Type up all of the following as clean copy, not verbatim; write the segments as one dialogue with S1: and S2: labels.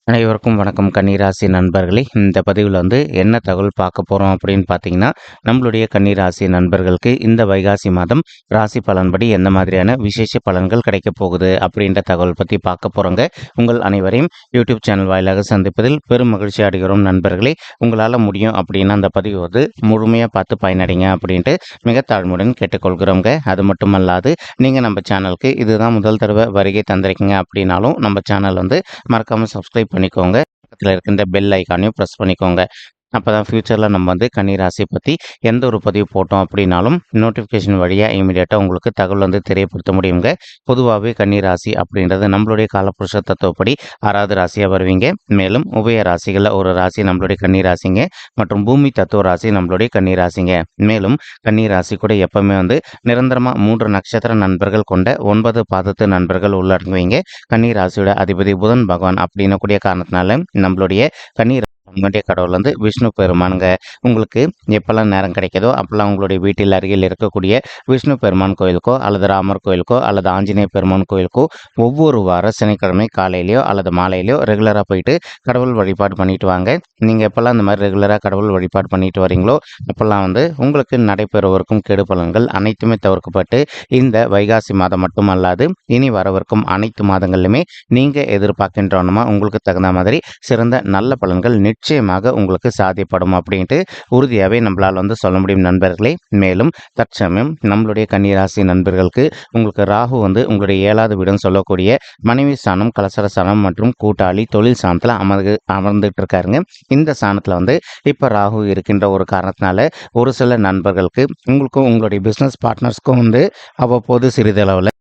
S1: அனைவருக்கும் வணக்கம். கன்னிராசி நண்பர்களே, இந்த பதிவில் என்ன தகவல் பார்க்க போகிறோம் அப்படின்னு பார்த்தீங்கன்னா, நம்மளுடைய கன்னிராசி நண்பர்களுக்கு இந்த வைகாசி மாதம் ராசி பலன்படி எந்த மாதிரியான விசேஷ பலன்கள் கிடைக்கப் போகுது அப்படின்ற தகவல் பற்றி பார்க்க போகிறோங்க. உங்கள் அனைவரையும் யூடியூப் சேனல் வாயிலாக சந்திப்பதில் பெரும் மகிழ்ச்சி அடைகிறோம். நண்பர்களே, உங்களால் முடியும் அப்படின்னா அந்த பதிவு முழுமையாக பார்த்து பயனடைங்க அப்படின்ட்டு மிக தாழ்மையுடன் கேட்டுக்கொள்கிறோங்க. அது மட்டுமல்லாது, நீங்கள் நம்ம சேனலுக்கு இதுதான் முதல் தடவை வருகை தந்திருக்கீங்க அப்படின்னாலும் நம்ம சேனல் மறக்காமல் சப்ஸ்கிரைப் பண்ணிக்கோங்க. பக்கத்தில் இருக்கின்ற பெல் ஐக்கானையும் ப்ரெஸ் பண்ணிக்கோங்க. அப்போ தான் ஃப்யூச்சரில் நம்ம கன்னிராசி பற்றி எந்த ஒரு பதிவு போட்டோம் அப்படின்னாலும் நோட்டிஃபிகேஷன் வழியாக இமீடியட்டாக உங்களுக்கு தகவல் தெரியப்படுத்த முடியுங்க. பொதுவாகவே கன்னிராசி அப்படின்றது நம்மளுடைய காலப்புருஷ தத்துவப்படி 6வது ராசியாக வருவீங்க. மேலும் உபய ராசிகளில் ஒரு ராசி நம்மளுடைய கன்னிராசிங்க மற்றும் பூமி தத்துவ ராசி நம்மளுடைய கன்னிராசிங்க. மேலும் கன்னிராசி கூட எப்பவுமே நிரந்தரமாக 3 நட்சத்திர நண்பர்கள் கொண்ட 9 பாதத்து நண்பர்கள் உள்ளடங்குவீங்க. கன்னிராசியோட அதிபதி புதன் பகவான் அப்படின்ன கூடிய காரணத்தினால நம்மளுடைய கன்னி உங்களுடைய கடவுள் விஷ்ணு பெருமானுங்க. உங்களுக்கு எப்பெல்லாம் நேரம் கிடைக்கிறதோ அப்பெல்லாம் உங்களுடைய வீட்டில் அருகில் இருக்கக்கூடிய விஷ்ணு பெருமான் கோயிலுக்கோ அல்லது ராமர் கோயிலுக்கோ அல்லது ஆஞ்சநேய பெருமான் கோயிலுக்கோ ஒவ்வொரு வாரம் சனிக்கிழமை காலையிலையோ அல்லது மாலையிலையோ ரெகுலராக போயிட்டு கடவுள் வழிபாடு பண்ணிட்டு வாங்க. நீங்கள் எப்பெல்லாம் இந்த மாதிரி ரெகுலராக கடவுள் வழிபாடு பண்ணிட்டு வரீங்களோ அப்பெல்லாம் உங்களுக்கு நடைபெறுவதற்கும் கெடு பலன்கள் அனைத்துமே தவிர்க்கப்பட்டு இந்த வைகாசி மாதம் மட்டுமல்லாது இனி வரவிருக்கும் அனைத்து மாதங்களிலுமே நீங்கள் எதிர்பார்க்கின்றோன்னா உங்களுக்கு தகுந்த மாதிரி சிறந்த நல்ல பலன்கள் நிச்சயமாக உங்களுக்கு சாத்தியப்படும் அப்படின்ட்டு உறுதியாகவே நம்மளால் சொல்ல முடியும் நண்பர்களே. மேலும் தற்சமயம் நம்மளுடைய கன்னிராசி நண்பர்களுக்கு உங்களுக்கு ராகு உங்களுடைய 7வது வீடுன்னு சொல்லக்கூடிய மனைவி ஸ்தானம், கலசர ஸ்தானம் மற்றும் கூட்டாளி தொழில் ஸ்தானத்தில் அமர்ந்துட்டு இருக்காருங்க. இந்த ஸ்தானத்தில் இப்போ ராகு இருக்கின்ற ஒரு காரணத்தினால ஒரு சில நண்பர்களுக்கு உங்களுக்கும் உங்களுடைய பிஸ்னஸ் பார்ட்னர்ஸ்க்கும் அவ்வப்போது சிறிதளவில்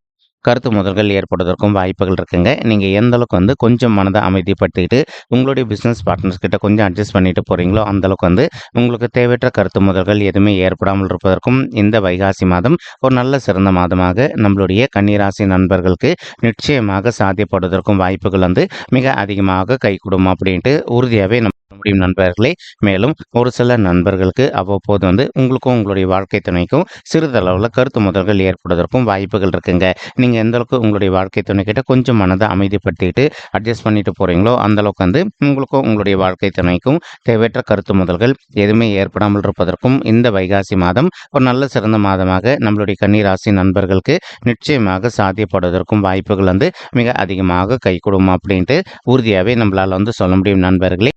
S1: கருத்து முதல்கள் ஏற்படுவதற்கும் வாய்ப்புகள் இருக்குங்க. நீங்கள் எந்த அளவுக்கு கொஞ்சம் மனதை அமைதிப்படுத்திட்டு உங்களுடைய பிஸ்னஸ் பார்ட்னர்ஸ் கிட்ட கொஞ்சம் அட்ஜஸ்ட் பண்ணிட்டு போகிறீங்களோ அந்தளவுக்கு உங்களுக்கு தேவையற்ற கருத்து முதல்கள் எதுவுமே ஏற்படாமல் இருப்பதற்கும் இந்த வைகாசி மாதம் ஒரு நல்ல சிறந்த மாதமாக நம்மளுடைய கன்னிராசி நண்பர்களுக்கு நிச்சயமாக சாத்தியப்படுவதற்கும் வாய்ப்புகள் மிக அதிகமாக கைகூடும் அப்படின்ட்டு உறுதியாகவே முடியும் நண்பர்களே. மேலும் ஒரு சில நண்பர்களுக்கு அவ்வப்போது உங்களுக்கும் உங்களுடைய வாழ்க்கை துணைக்கும் சிறிதளவில் கருத்து முதல்கள் ஏற்படுவதற்கும் வாய்ப்புகள் இருக்குங்க. நீங்கள் எந்த அளவுக்கு உங்களுடைய வாழ்க்கை துணை கிட்ட கொஞ்சம் மனதை அமைதிப்படுத்திட்டு அட்ஜஸ்ட் பண்ணிட்டு போகிறீங்களோ அந்தளவுக்கு உங்களுக்கும் உங்களுடைய வாழ்க்கை துணைக்கும் தேவையற்ற கருத்து முதல்கள் எதுவுமே ஏற்படாமல் இருப்பதற்கும் இந்த வைகாசி மாதம் ஒரு நல்ல சிறந்த மாதமாக நம்மளுடைய கன்னிராசி நண்பர்களுக்கு நிச்சயமாக சாத்தியப்படுவதற்கும் வாய்ப்புகள் மிக அதிகமாக கைகூடும் அப்படின்ட்டு உறுதியாகவே நம்மளால் சொல்ல முடியும் நண்பர்களே.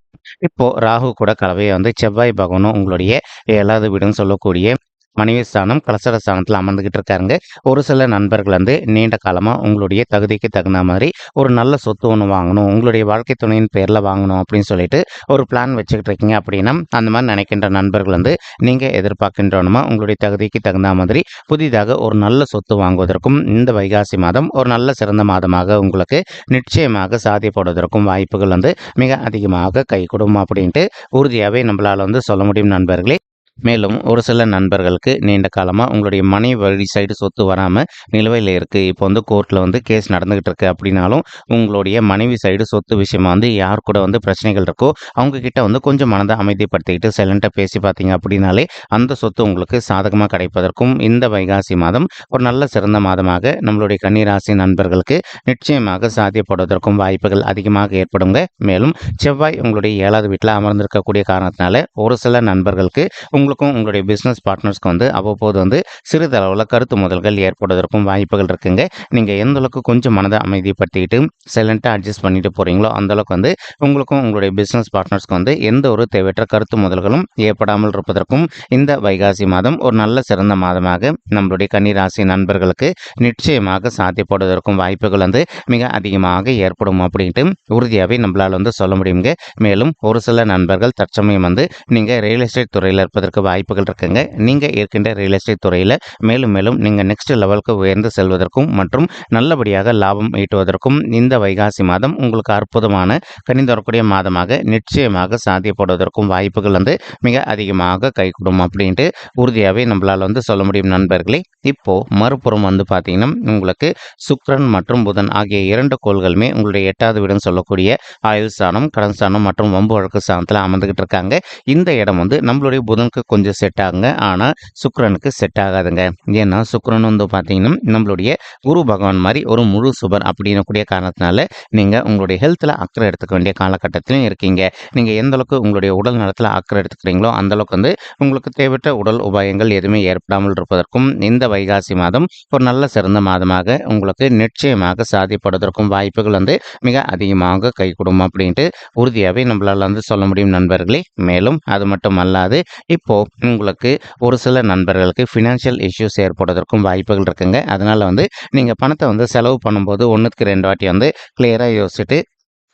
S1: இப்போ ராகு கூட கலவையை செவ்வாய் பகவானும் உங்களுடைய 7வது வீடுன்னு சொல்லக்கூடிய மனைவி ஸ்தானம், கலசர ஸ்தானத்தில் அமர்ந்துகிட்டு இருக்காருங்க. ஒரு சில நண்பர்கள் நீண்ட காலமாக உங்களுடைய தகுதிக்கு தகுந்த மாதிரி ஒரு நல்ல சொத்து ஒன்று வாங்கணும், உங்களுடைய வாழ்க்கை துணையின் பேரில் வாங்கணும் அப்படின்னு சொல்லிட்டு ஒரு பிளான் வச்சுக்கிட்டு இருக்கீங்க அப்படின்னா அந்த மாதிரி நினைக்கின்ற நண்பர்கள் நீங்கள் எதிர்பார்க்கின்றோமா உங்களுடைய தகுதிக்கு தகுந்த மாதிரி புதிதாக ஒரு நல்ல சொத்து வாங்குவதற்கும் இந்த வைகாசி மாதம் ஒரு நல்ல சிறந்த மாதமாக உங்களுக்கு நிச்சயமாக சாத்தியப்படுவதற்கும் வாய்ப்புகள் மிக அதிகமாக கைகூடும் அப்படின்ட்டு உறுதியாகவே நம்மளால் சொல்ல முடியும் நண்பர்களே. மேலும் ஒரு சில நண்பர்களுக்கு நீண்ட காலமாக உங்களுடைய மனைவி வழி சைடு சொத்து வராமல் நிலுவையில் இருக்குது. இப்போ கோர்ட்டில் கேஸ் நடந்துகிட்டு இருக்கு அப்படின்னாலும் உங்களுடைய மனைவி சைடு சொத்து விஷயமா யார் கூட பிரச்சனைகள் இருக்கோ அவங்க கிட்ட கொஞ்சம் மனதை அமைதிப்படுத்திக்கிட்டு சைலண்டாக பேசி பார்த்தீங்க அப்படின்னாலே அந்த சொத்து உங்களுக்கு சாதகமாக கிடைப்பதற்கும் இந்த வைகாசி மாதம் ஒரு நல்ல சிறந்த மாதமாக நம்மளுடைய கன்னிராசி நண்பர்களுக்கு நிச்சயமாக சாத்தியப்படுவதற்கும் வாய்ப்புகள் அதிகமாக ஏற்படுங்க. மேலும் செவ்வாய் உங்களுடைய 7வது வீட்டில் அமர்ந்திருக்கக்கூடிய காரணத்தினால ஒரு சில நண்பர்களுக்கு உங்களுக்கும் உங்களுடைய பிஸ்னஸ் பார்ட்னர்ஸ்க்கு அவ்வப்போது சிறிதளவில் கருத்து முதல்கள் ஏற்படுவதற்கும் வாய்ப்புகள் இருக்குங்க. நீங்கள் எந்த அளவுக்கு கொஞ்சம் மனதை அமைதிப்படுத்திக்கிட்டு சைலண்டாக அட்ஜஸ்ட் பண்ணிட்டு போகிறீங்களோ அந்தளவுக்கு உங்களுக்கும் உங்களுடைய பிஸ்னஸ் பார்ட்னர்ஸ்க்கு எந்த ஒரு தேவையற்ற கருத்து முதல்களும் ஏற்படாமல் இருப்பதற்கும் இந்த வைகாசி மாதம் ஒரு நல்ல சிறந்த மாதமாக நம்மளுடைய கன்னிராசி நண்பர்களுக்கு நிச்சயமாக சாத்தியப்படுவதற்கும் வாய்ப்புகள் மிக அதிகமாக ஏற்படும் அப்படின்ட்டு உறுதியாகவே நம்மளால் சொல்ல முடியுங்க. மேலும் ஒரு சில நண்பர்கள் தற்சமயம் நீங்கள் ரியல் எஸ்டேட் துறையில் இருப்பதற்கு வாய்ப்புகள் இருக்குங்க. நீங்கள் இருக்கின்ற ரியல் எஸ்டேட் துறையில் மேலும் மேலும் நீங்கள் நெக்ஸ்ட் லெவலுக்கு உயர்ந்து செல்வதற்கும் மற்றும் நல்லபடியாக லாபம் ஈட்டுவதற்கும் இந்த வைகாசி மாதம் உங்களுக்கு அற்புதமான கனிந்து மாதமாக நிச்சயமாக சாத்தியப்படுவதற்கும் வாய்ப்புகள் மிக அதிகமாக கைகூடும் அப்படின்ட்டு உறுதியாகவே நம்மளால் சொல்ல முடியும் நண்பர்களே. இப்போ மறுபுறம் பார்த்தீங்கன்னா உங்களுக்கு சுக்கிரன் மற்றும் புதன் ஆகிய 2 கோள்களுமே உங்களுடைய 8வது வீடுன்னு சொல்லக்கூடிய ஆயுள் ஸ்தானம், கடன் ஸ்தானம் மற்றும் வம்பு வழக்கு ஸ்தானத்தில் அமர்ந்துகிட்டு இருக்காங்க. இந்த இடம் நம்மளுடைய புதனுக்கு கொஞ்சம் செட் ஆகுங்க. ஆனால் சுக்கிரனுக்கு செட் ஆகாதுங்க. ஏன்னா சுக்கிரன் வந்து பார்த்தீங்கன்னா நம்மளுடைய குரு பகவான் மாதிரி ஒரு முழு சுபர் அப்படின்னக்கூடிய காரணத்தினால நீங்கள் உங்களுடைய ஹெல்த்தில் அக்கறை எடுத்துக்க வேண்டிய காலகட்டத்திலும் இருக்கீங்க. நீங்கள் எந்த அளவுக்கு உங்களுடைய உடல் நலத்தில் அக்கறை எடுத்துக்கிறீங்களோ அந்த அளவுக்கு வந்து உங்களுக்கு தேவையற்ற உடல் உபாயங்கள் எதுவுமே ஏற்படாமல் இருப்பதற்கும் இந்த வைகாசி மாதம் ஒரு நல்ல சிறந்த மாதமாக உங்களுக்கு நிச்சயமாக சாதிப்படுவதற்கும் வாய்ப்புகள் வந்து மிக அதிகமாக கைகூடும் அப்படின்ட்டு உறுதியாகவே நம்மளால வந்து சொல்ல முடியும் நண்பர்களே. மேலும் அது மட்டும் அல்லாது இப்போ உங்களுக்கு ஒரு சில நண்பர்களுக்கு ஃபினான்ஷியல் இஷ்யூஸ் ஏற்படுவதற்கும் வாய்ப்புகள் இருக்குங்க. அதனால வந்து நீங்கள் பணத்தை வந்து செலவு பண்ணும்போது 1க்கு 2 வாட்டி வந்து கிளியராக யோசிச்சுட்டு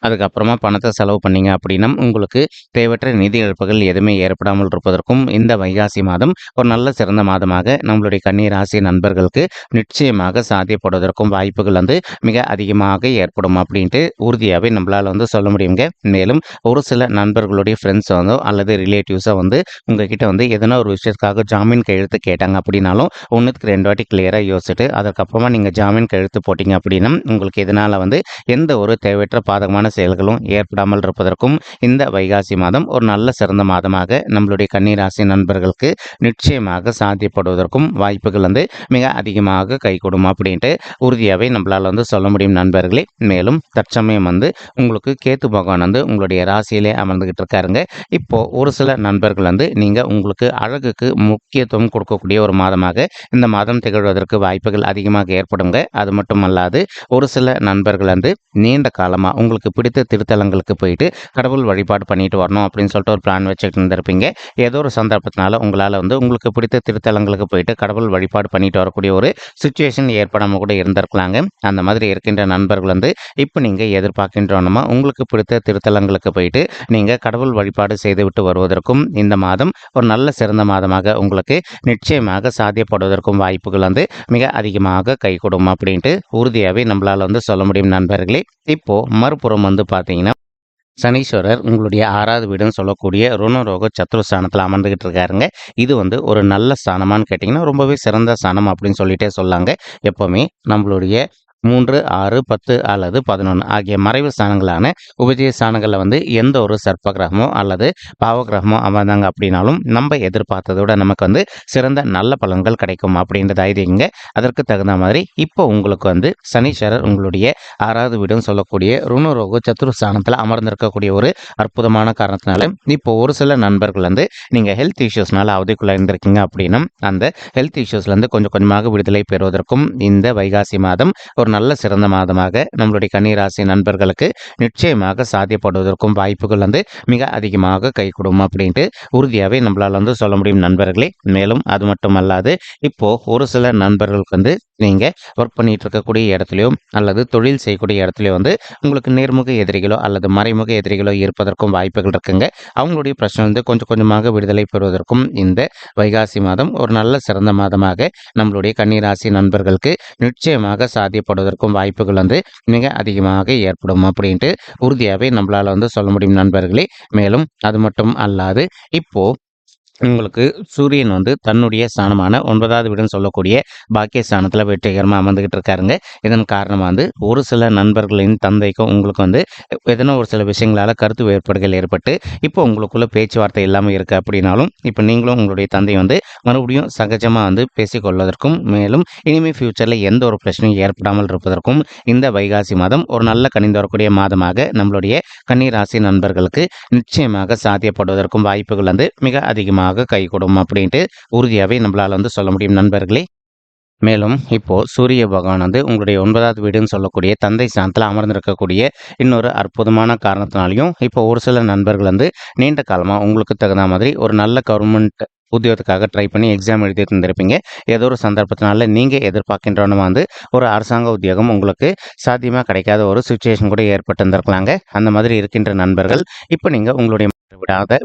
S1: அதுக்கப்புறமா பணத்தை செலவு பண்ணீங்க அப்படின்னா உங்களுக்கு தேவையற்ற நிதி இழப்புகள் எதுவுமே ஏற்படாமல் இருப்பதற்கும் இந்த வைகாசி மாதம் ஒரு நல்ல சிறந்த மாதமாக நம்மளுடைய கன்னி ராசி நண்பர்களுக்கு நிச்சயமாக சாத்தியப்படுவதற்கும் வாய்ப்புகள் வந்து மிக அதிகமாக ஏற்படும் அப்படின்ட்டு உறுதியாகவே நம்மளால் வந்து சொல்ல முடியுங்க. மேலும் ஒரு சில நண்பர்களுடைய ஃப்ரெண்ட்ஸ் வந்து அல்லது ரிலேட்டிவ்ஸை வந்து உங்ககிட்ட வந்து எதனா ஒரு விஷயத்துக்காக ஜாமீன் கையெழுத்து கேட்டாங்க அப்படின்னாலும் 1க்கு 2 வாட்டி கிளியராக யோசிச்சுட்டு அதுக்கப்புறமா நீங்கள் ஜாமீன் கையெழுத்து போட்டிங்க அப்படின்னா உங்களுக்கு இதனால் வந்து எந்த ஒரு தேவையற்ற பாதகமான செயல்களும் ஏற்படாமல் இருப்பதற்கும் இந்த வைகாசி மாதம் ஒரு நல்ல சிறந்த மாதமாக நம்மளுடைய கன்னிராசி நண்பர்களுக்கு நிச்சயமாக சாத்தியப்படுவதற்கும் வாய்ப்புகள் வந்து மிக அதிகமாக கைகூடும் அப்படின்ட்டு உறுதியாகவே நம்மளால் வந்து சொல்ல முடியும் நண்பர்களே. மேலும் தற்சமயம் வந்து உங்களுக்கு கேத்து பகவான் வந்து உங்களுடைய ராசியிலே அமர்ந்துகிட்டு இருக்காருங்க. இப்போ ஒரு சில நண்பர்கள் வந்து நீங்க உங்களுக்கு அழகுக்கு முக்கியத்துவம் கொடுக்கக்கூடிய ஒரு மாதமாக இந்த மாதம் திகழ்வதற்கு வாய்ப்புகள் அதிகமாக ஏற்படுங்க. அது மட்டும் அல்லாது ஒரு சில நண்பர்கள் வந்து நீண்ட காலமா உங்களுக்கு பிடித்த திருத்தலங்களுக்கு போயிட்டு கடவுள் வழிபாடு பண்ணிட்டு வரணும் அப்படின்னு சொல்லிட்டு ஒரு பிளான் வச்சுட்டு இருந்திருப்பீங்க. ஏதோ ஒரு சந்தர்ப்பத்தினால உங்களால் வந்து உங்களுக்கு பிடித்த திருத்தலங்களுக்கு போயிட்டு கடவுள் வழிபாடு பண்ணிட்டு வரக்கூடிய ஒரு சுச்சுவேஷன் ஏற்படாமல் கூட இருந்திருக்கலாங்க. அந்த மாதிரி இருக்கின்ற நண்பர்கள் வந்து இப்போ நீங்கள் எதிர்பார்க்கின்றோன்னா உங்களுக்கு பிடித்த திருத்தலங்களுக்கு போயிட்டு நீங்கள் கடவுள் வழிபாடு செய்துவிட்டு வருவதற்கும் இந்த மாதம் ஒரு நல்ல சிறந்த மாதமாக உங்களுக்கு நிச்சயமாக சாத்தியப்படுவதற்கும் வாய்ப்புகள் வந்து மிக அதிகமாக கைகூடும் அப்படின்ட்டு உறுதியாகவே நம்மளால் வந்து சொல்ல முடியும் நண்பர்களே. இப்போ மறுபுறம் வந்து பார்த்தீங்கன்னா சனீஸ்வரர் உங்களுடைய 6வது வீடுன்னு சொல்லக்கூடிய ருணரோக சத்ருஸ்தானத்தில் அமர்ந்துகிட்டு இருக்காருங்க. இது வந்து ஒரு நல்ல ஸ்தானமானு கேட்டிங்கன்னா ரொம்பவே சிறந்த ஸ்தானம் அப்படின்னு சொல்லிட்டே சொல்லாங்க. எப்போவுமே நம்மளுடைய 3, 6, 10 அல்லது 11 ஆகிய மறைவு ஸ்தானங்களான உபஜய ஸ்தானங்களில் வந்து எந்த ஒரு சர்ப்ப கிரகமோ அல்லது பாவகிரகமோ அமர்ந்தாங்க அப்படின்னாலும் நம்ம எதிர்பார்த்ததை விட நமக்கு வந்து சிறந்த நல்ல பலன்கள் கிடைக்கும் அப்படின்றது ஐதீகங்க. அதற்கு தகுந்த மாதிரி இப்போ உங்களுக்கு வந்து சனீஸ்வரர் உங்களுடைய 6வது வீடுன்னு சொல்லக்கூடிய ருணரோக சத்ருஸ்தானத்தில் அமர்ந்திருக்கக்கூடிய ஒரு அற்புதமான காரணத்தினால இப்போ ஒரு சில நண்பர்கள் வந்து நீங்கள் ஹெல்த் இஷ்யூஸ்னால அவதிக்குள்ளே இருந்திருக்கீங்க அப்படின்னா அந்த ஹெல்த் இஷ்யூஸ்லேருந்து கொஞ்சம் கொஞ்சமாக விடுதலை பெறுவதற்கும் இந்த வைகாசி மாதம் ஒரு நல்ல சிறந்த மாதமாக நம்மளுடைய கன்னிராசி நண்பர்களுக்கு நிச்சயமாக சாத்தியப்படுவதற்கும் வாய்ப்புகள் வந்து மிக அதிகமாக கைகூடும் அப்படின்ட்டு உறுதியாகவே நம்மளால் வந்து சொல்ல முடியும் நண்பர்களே. மேலும் அது மட்டும் அல்லாது இப்போ ஒரு சில நண்பர்களுக்கு வந்து நீங்கள் ஒர்க் பண்ணிட்டு இருக்கக்கூடிய இடத்துலையோ அல்லது தொழில் செய்யக்கூடிய இடத்துலையோ வந்து உங்களுக்கு நேர்முக எதிரிகளோ அல்லது மறைமுக எதிரிகளோ இருப்பதற்கும் வாய்ப்புகள் இருக்குங்க. அவங்களுடைய பிரச்சனை வந்து கொஞ்சம் கொஞ்சமாக விடுதலை பெறுவதற்கும் இந்த வைகாசி மாதம் ஒரு நல்ல சிறந்த மாதமாக நம்மளுடைய கன்னிராசி நண்பர்களுக்கு நிச்சயமாக சாத்தியப்படுவதற்கும் வாய்ப்புகள் வந்து மிக அதிகமாக ஏற்படும் அப்படின்ட்டு உறுதியாகவே நம்மளால் வந்து சொல்ல முடியும் நண்பர்களே. மேலும் அது மட்டும் அல்லாது இப்போ உங்களுக்கு சூரியன் வந்து தன்னுடைய ஸ்தானமான 9வது வீடுன்னு சொல்லக்கூடிய பாக்கிய ஸ்தானத்தில் வெற்றிகரமாக அமர்ந்துகிட்டு இருக்காருங்க. இதன் காரணமாக வந்து ஒரு சில நண்பர்களின் தந்தைக்கும் உங்களுக்கு வந்து எதனா ஒரு சில விஷயங்களால் கருத்து வேறுபாடுகள் ஏற்பட்டு இப்போ உங்களுக்குள்ள பேச்சுவார்த்தை இல்லாமல் இருக்குது அப்படின்னாலும் இப்போ நீங்களும் உங்களுடைய தந்தை வந்து மறுபடியும் சகஜமாக வந்து பேசிக்கொள்வதற்கும் மேலும் இனிமேல் ஃப்யூச்சரில் எந்த ஒரு பிரச்சனையும் ஏற்படாமல் இருப்பதற்கும் இந்த வைகாசி மாதம் ஒரு நல்ல கனிந்து வரக்கூடிய மாதமாக நம்மளுடைய கன்னிராசி நண்பர்களுக்கு நிச்சயமாக சாத்தியப்படுவதற்கும் வாய்ப்புகள் வந்து மிக அதிகமாக கைகூடும் அப்படின்ட்டு உறுதியாகவே நம்மளால் வந்து சொல்ல முடியும் நண்பர்களே. மேலும் இப்போ சூரிய பகவான் வந்து உங்களுடைய 9வது வீடுன்னு சொல்லக்கூடிய தந்தை ஸ்தானத்தில் அமர்ந்திருக்கக்கூடிய இன்னொரு அற்புதமான காரணத்தினாலையும் இப்போ ஒரு சில நண்பர்கள் வந்து நீண்ட காலமாக உங்களுக்கு தகுந்த மாதிரி ஒரு நல்ல கவர்மெண்ட் உத்தியோகத்துக்காக ட்ரை பண்ணி எக்ஸாம் எழுதிட்டு இருந்திருப்பீங்க. ஏதோ ஒரு சந்தர்ப்பத்தினால நீங்கள் எதிர்பார்க்கின்றவனும் வந்து ஒரு அரசாங்க உத்தியோகம் உங்களுக்கு சாத்தியமாக கிடைக்காத ஒரு சுச்சுவேஷன் கூட ஏற்பட்டு இருந்திருக்கலாங்க. அந்த மாதிரி இருக்கின்ற நண்பர்கள் இப்போ நீங்கள் உங்களுடைய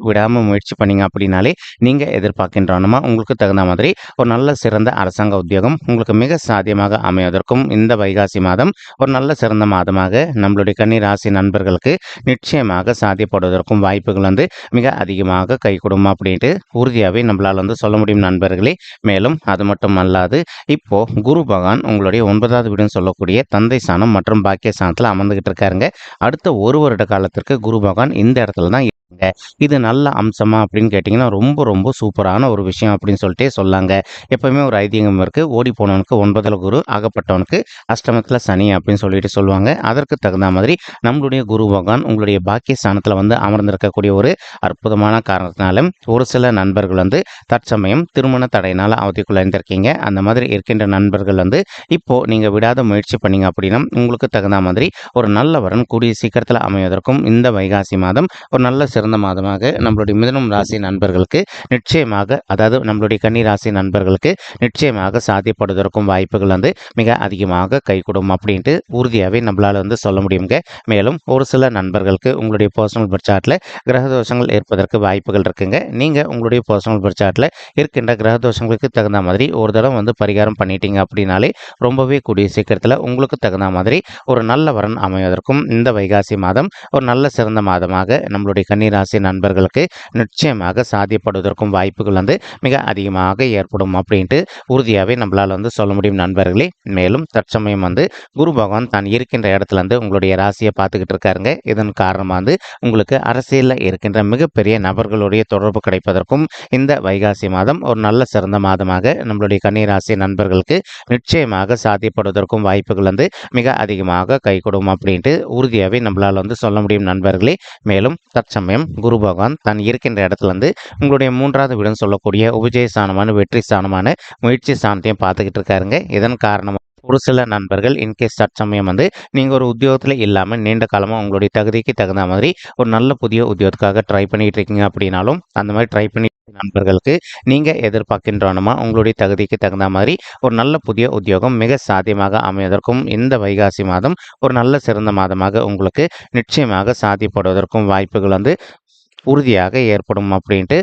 S1: விடாமல் முயற்சி பண்ணீங்க அப்படின்னாலே நீங்கள் எதிர்பார்க்கின்றவனமா உங்களுக்கு தகுந்த மாதிரி ஒரு நல்ல சிறந்த அரசாங்க உத்தியோகம் உங்களுக்கு மிக சாத்தியமாக அமைவதற்கும் இந்த வைகாசி மாதம் ஒரு நல்ல சிறந்த மாதமாக நம்மளுடைய கன்னி ராசி நண்பர்களுக்கு நிச்சயமாக சாத்தியப்படுவதற்கும் வாய்ப்புகள் வந்து மிக அதிகமாக கைகூடும் அப்படின்ட்டு உறுதியாகவே நம்மளால் வந்து சொல்ல முடியும் நண்பர்களே. மேலும் அது மட்டும் அல்லாது இப்போ குரு பகவான் உங்களுடைய 9வது வீடுன்னு சொல்லக்கூடிய தந்தை ஸ்தானம் மற்றும் பாக்கிய ஸ்தானத்தில் அமர்ந்துகிட்டு இருக்காருங்க. அடுத்த ஒரு வருட காலத்திற்கு குரு பகவான் இந்த இடத்துல தான் இது நல்ல அம்சமா அப்படின்னு கேட்டிங்கன்னா, ரொம்ப ரொம்ப சூப்பரான ஒரு விஷயம் அப்படின்னு சொல்லிட்டே சொல்லாங்க. எப்பவுமே ஒரு ஐதீகம் இருக்கு. ஓடி போனவனுக்கு 9ல குரு, அகப்பட்டவனுக்கு அஷ்டமத்தில சனி அப்படின்னு சொல்லிட்டு சொல்லுவாங்க. அதற்கு தகுந்த மாதிரி நம்மளுடைய குரு பகவான் உங்களுடைய பாக்கிய ஸ்தானத்தில வந்து அமர்ந்திருக்கக்கூடிய ஒரு அற்புதமான காரணத்தினால, ஒரு சில நண்பர்கள் வந்து தற்சமயம் திருமண தடையினால அவதிக்குள்ளாயிருந்திருக்கீங்க. அந்த மாதிரி இருக்கின்ற நண்பர்கள் வந்து இப்போ நீங்க விடாத முயற்சி பண்ணீங்க அப்படின்னா, உங்களுக்கு தகுந்த மாதிரி ஒரு நல்ல வரன் கூடிய சீக்கிரத்தில அமைவதற்கும் இந்த வைகாசி மாதம் ஒரு நல்ல சிறந்த மாதமாக நம்மளுடைய மிதுனம் ராசி நண்பர்களுக்கு நிச்சயமாக, அதாவது நம்மளுடைய கன்னி ராசி நண்பர்களுக்கு நிச்சயமாக சாத்தியப்படுவதற்கும் வாய்ப்புகள் வந்து மிக அதிகமாக கைகூடும் அப்படின்ட்டு உறுதியாகவே நம்மளால வந்து சொல்ல முடியுங்க. மேலும் ஒரு சில நண்பர்களுக்கு உங்களுடைய பர்சனல் பர்த் சார்ட்ல கிரக தோஷங்கள் ஏற்பதற்கு வாய்ப்புகள் இருக்குங்க. நீங்க உங்களுடைய பர்சனல் பர்த் சார்ட்ல இருக்கின்ற கிரக தோஷங்களுக்கு தகுந்த மாதிரி ஒரு தடவை வந்து பரிகாரம் பண்ணிட்டீங்க அப்படின்னாலே ரொம்பவே கூடிய சீக்கிரத்தில் உங்களுக்கு தகுந்த மாதிரி ஒரு நல்ல வரன் அமைவதற்கும் இந்த வைகாசி மாதம் ஒரு நல்ல சிறந்த மாதமாக நம்மளுடைய கன்னிராசி நண்பர்களுக்கு நிச்சயமாக சாத்தியப்படுவதற்கும் வாய்ப்புகள் வந்து மிக அதிகமாக ஏற்படும் அப்படின்ட்டு உறுதியாகவே நம்மளால் வந்து சொல்ல முடியும் நண்பர்களே. மேலும் தற்சமயம் வந்து குரு பகவான் தான் இருக்கின்ற இடத்துல இருந்து உங்களுடைய ராசியை பார்த்துக்கிட்டு இருக்காருங்க. இதன் காரணமாக வந்து உங்களுக்கு அரசியலில் இருக்கின்ற மிகப்பெரிய நபர்களுடைய தொடர்பு கிடைப்பதற்கும் இந்த வைகாசி மாதம் ஒரு நல்ல சிறந்த மாதமாக நம்மளுடைய கன்னிராசி நண்பர்களுக்கு நிச்சயமாக சாத்தியப்படுவதற்கும் வாய்ப்புகள் வந்து மிக அதிகமாக கைகூடும் அப்படின்ட்டு உறுதியாகவே நம்மளால் வந்து சொல்ல முடியும் நண்பர்களே. மேலும் தற்சமயம் குரு பகவான் தான் இருக்கின்ற இடத்துல இருந்து உங்களுடைய 3வது வீடுன்னு சொல்லக்கூடிய உபஜய ஸ்தானமான வெற்றி ஸ்தானமான முயற்சி ஸ்தானத்தையும் பார்த்துக்கிட்டு இருக்காருங்க. இதன் காரணமாக ஒரு சில நண்பர்கள் இன்கேஸ் தற்சமயம் வந்து நீங்கள் ஒரு உத்தியோகத்தில் இல்லாமல் நீண்ட காலமாக உங்களுடைய தகுதிக்கு தகுந்த மாதிரி ஒரு நல்ல புதிய உத்தியோகத்துக்காக ட்ரை பண்ணிட்டு இருக்கீங்க அப்படின்னாலும் அந்த மாதிரி ட்ரை பண்ணி நண்பர்களுக்கு நீங்கள் எதிர்பார்க்கின்றனமா உங்களுடைய தகுதிக்கு தகுந்த மாதிரி ஒரு நல்ல புதிய உத்தியோகம் மிக சாத்தியமாக அமைவதற்கும் இந்த வைகாசி மாதம் ஒரு நல்ல சிறந்த மாதமாக உங்களுக்கு நிச்சயமாக சாத்தியப்படுவதற்கும் வாய்ப்புகள் வந்து உறுதியாக ஏற்படும் அப்படின்ட்டு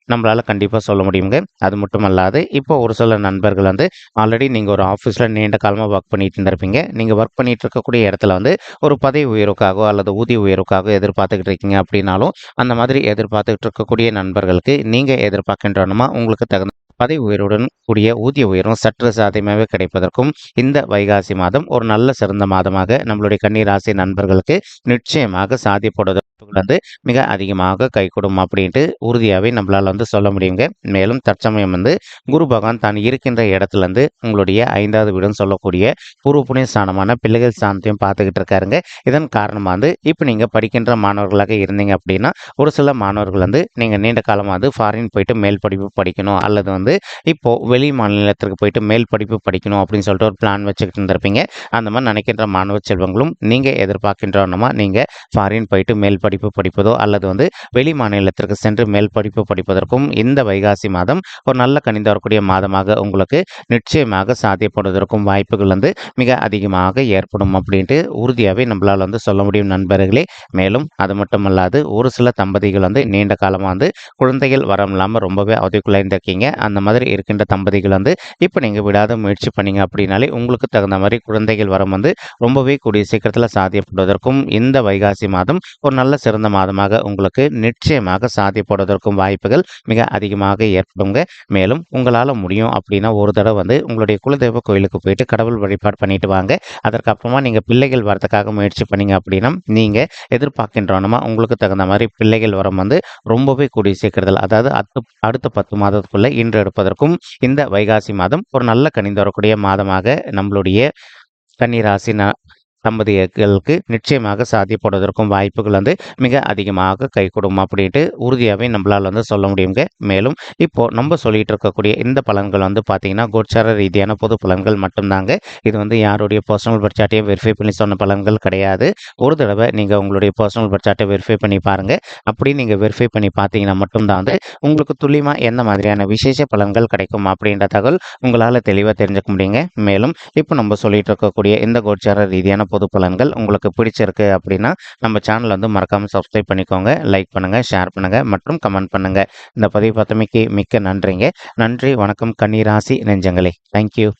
S1: நம்மளால கண்டிப்பாக சொல்ல முடியுங்க. அது மட்டும் அல்லாது இப்போ ஒரு சில நண்பர்கள் வந்து ஆல்ரெடி நீங்கள் ஒரு ஆஃபீஸில் நீண்ட காலமாக ஒர்க் பண்ணிட்டு இருந்திருப்பீங்க. நீங்கள் ஒர்க் பண்ணிட்டு இருக்கக்கூடிய இடத்துல வந்து ஒரு பதவி உயர்வுக்காகவோ அல்லது ஊதிய உயர்வுக்காகவோ எதிர்பார்த்துக்கிட்டு இருக்கீங்க அப்படின்னாலும் அந்த மாதிரி எதிர்பார்த்துக்கிட்டு இருக்கக்கூடிய நண்பர்களுக்கு நீங்கள் எதிர்பார்க்கின்றனமா உங்களுக்கு தகுந்த பதவி உயர்வுடன் கூடிய ஊதிய உயர்வும் சற்று சாத்தியமாகவே கிடைப்பதற்கும் இந்த வைகாசி மாதம் ஒரு நல்ல சிறந்த மாதமாக நம்மளுடைய கன்னிராசி நண்பர்களுக்கு நிச்சயமாக சாத்தியப்படுவதற்கு வந்து மிக அதிகமாக கைகூடும் அப்படின்ட்டு உறுதியாகவே நம்மளால் வந்து சொல்ல முடியுங்க. மேலும் தற்சமயம் வந்து குரு பகவான் தான் இருக்கின்ற இடத்துல இருந்து உங்களுடைய 5வது வீடுன்னு சொல்லக்கூடிய பூர்வ புண்ணிய ஸ்தானமான பிள்ளைகள் ஸ்தானத்தையும் பார்த்துக்கிட்டு இருக்காருங்க. இதன் காரணமாக வந்து இப்போ நீங்கள் படிக்கின்ற மாணவர்களாக இருந்தீங்க அப்படின்னா ஒரு சில மாணவர்கள் வந்து நீங்கள் நீண்ட காலமாக வந்து ஃபாரின் போயிட்டு மேல் படிப்பு படிக்கணும் அல்லது வந்து இப்போ வெளி மாநிலத்திற்கு போயிட்டு மேல் படிப்பு படிக்கணும் அப்படின்னு சொல்லிட்டு ஒரு பிளான் வச்சுக்கிட்டு இருந்திருப்பீங்க. அந்த மாதிரி நினைக்கின்ற மாணவ செல்வங்களும் நீங்கள் எதிர்பார்க்கின்றனமா நீங்கள் ஃபாரின் போயிட்டு மேல் படிப்பு படிப்பதோ அல்லது வந்து வெளி மாநிலத்திற்கு சென்று மேல் படிப்பு படிப்பதற்கும் இந்த வைகாசி மாதம் ஒரு நல்ல கணிந்து வரக்கூடிய மாதமாக உங்களுக்கு நிச்சயமாக சாத்தியப்படுவதற்கும் வாய்ப்புகள் வந்து மிக அதிகமாக ஏற்படும் அப்படின்ட்டு உறுதியாகவே நம்மளால் வந்து சொல்ல முடியும் நண்பர்களே. மேலும் அது மட்டுமல்லாது ஒரு சில தம்பதிகள் வந்து நீண்ட காலமாக வந்து குழந்தைகள் வரம் இல்லாமல் ரொம்பவே அவதிக்குள்ளாயிருந்திருக்கீங்க. அந்த மாதிரி இருக்கின்ற தம்பதிகள் வந்து இப்போ நீங்கள் விடாத முயற்சி பண்ணீங்க அப்படின்னாலே உங்களுக்கு தகுந்த மாதிரி குழந்தைகள் வரம் வந்து ரொம்பவே கூடிய சீக்கிரத்தில் சாத்தியப்படுவதற்கும் இந்த வைகாசி மாதம் ஒரு நல்ல சிறந்த மாதமாக உங்களுக்கு நிச்சயமாக சாத்தியப்படுவதற்கும் வாய்ப்புகள் மிக அதிகமாக ஏற்படுங்க. மேலும் உங்களால் முடியும் அப்படின்னா ஒரு தடவை வந்து உங்களுடைய குலதெய்வ கோயிலுக்கு போயிட்டு கடவுள் வழிபாடு பண்ணிட்டு வாங்க. அதற்கப்புறமா நீங்கள் பிள்ளைகள் வரதுக்காக முயற்சி பண்ணீங்க அப்படின்னா நீங்கள் எதிர்பார்க்கின்றனமா உங்களுக்கு தகுந்த மாதிரி பிள்ளைகள் வரம் வந்து ரொம்பவே கூடிய சீக்கிரத்தில், அதாவது அடுத்த 10 மாதத்துக்குள்ள இன்று எடுப்பதற்கும் இந்த வைகாசி மாதம் ஒரு நல்ல கணிந்து வரக்கூடிய மாதமாக நம்மளுடைய கன்னிராசி தம்பதிகளுக்கு நிச்சயமாக சாத்தியப்படுவதற்கும் வாய்ப்புகள் வந்து மிக அதிகமாக கைகூடும் அப்படின்ட்டு உறுதியாகவே நம்மளால் வந்து சொல்ல முடியுங்க. மேலும் இப்போ நம்ம சொல்லிட்டு இருக்கக்கூடிய இந்த பலன்கள் வந்து பார்த்தீங்கன்னா கோச்சார ரீதியான பொது பலன்கள் மட்டும்தாங்க. இது வந்து யாருடைய பர்சனல் பட்சாட்டையே வெரிஃபை பண்ணி சொன்ன பலன்கள் கிடையாது. ஒரு தடவை நீங்கள் உங்களுடைய பர்சனல் பட்சாட்டை வெரிஃபை பண்ணி பாருங்கள். அப்படி நீங்கள் வெரிஃபை பண்ணி பார்த்தீங்கன்னா மட்டும்தான் வந்து உங்களுக்கு துல்லியமாக எந்த மாதிரியான விசேஷ பலன்கள் கிடைக்கும் அப்படின்ற தகவல் உங்களால் தெளிவாக தெரிஞ்சுக்க முடியுங்க. மேலும் இப்போ நம்ம சொல்லிட்டு இருக்கக்கூடிய இந்த கோச்சார ரீதியான பொது பலன்கள் உங்களுக்கு பிடிச்சிருக்கு அப்படின்னா நம்ம சேனல் வந்து மறக்காமல் சப்ஸ்கிரைப் பண்ணிக்கோங்க. லைக் பண்ணுங்கள், ஷேர் பண்ணுங்கள் மற்றும் கமெண்ட் பண்ணுங்கள். இந்த பதிவு பார்த்தமைக்கு மிக்க நன்றிங்க. நன்றி, வணக்கம் கன்னிராசி நெஞ்சங்களே. தேங்க்யூ.